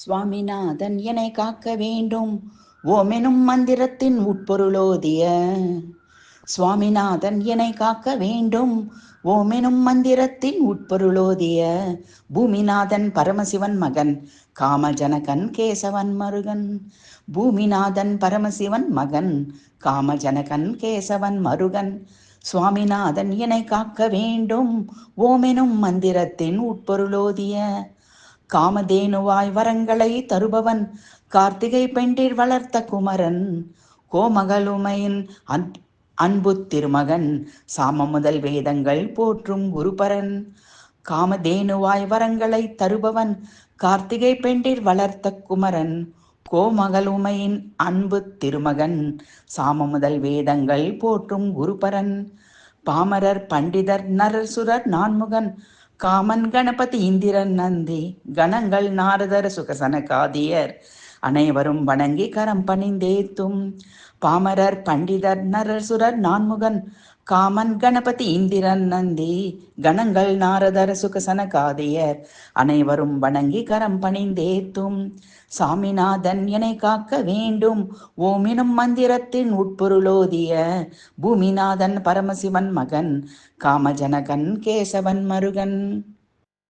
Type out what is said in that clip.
சுவாமிநாதன் என்னை காக்க வேண்டும் ஓமெனும் மந்திரத்தின் உட்பொருளோதிய. சுவாமிநாதன் என்னை காக்க வேண்டும் ஓமெனும் மந்திரத்தின் உட்பொருளோதிய. பூமிநாதன் பரமசிவன் மகன் காமஜனகன் கேசவன் மருகன். பூமிநாதன் பரமசிவன் மகன் காமஜனகன் கேசவன் மருகன். சுவாமிநாதன் என்னை காக்க வேண்டும் ஓமெனும் மந்திரத்தின் உட்பொருளோதிய. காமதேனுவாய் வரங்களை தருபவன் கார்த்திகை பெண்டிர் வளர்த்த குமரன். கோமகளுமையின் அன்பு திருமகன் சாம முதல் வேதங்கள் போற்றும் குருபரன். காமதேனுவாய் வரங்களை தருபவன் கார்த்திகை பெண்டிர் வளர்த்த குமரன். கோமகளுமையின் அன்பு திருமகன் சாம முதல் வேதங்கள் போற்றும் குருபரன். பாமரர் பண்டிதர் நரர் சுரர் நான்முகன் காமன் கணபதி இந்திரன் நந்தி கணங்கள் நாரதர் சுகசனகாதியர் அனைவரும் வணங்கி கரம் பணிந்தேத்தும். பாமரர் பண்டிதர் நரர் சுரர் நான்முகன் காமன் கணபதி இந்திரன் நந்தி கணங்கள் நாரதர் சுகசனகாதியர் அனைவரும் வணங்கி கரம் பணிந்தேத்தும். சாமிநாதன் என்னை காக்க வேண்டும் ஓமினும் மந்திரத்தின் உட்பொருளோதிய. பூமிநாதன் பரமசிவன் மகன் காமஜனகன் கேசவன் மருகன்.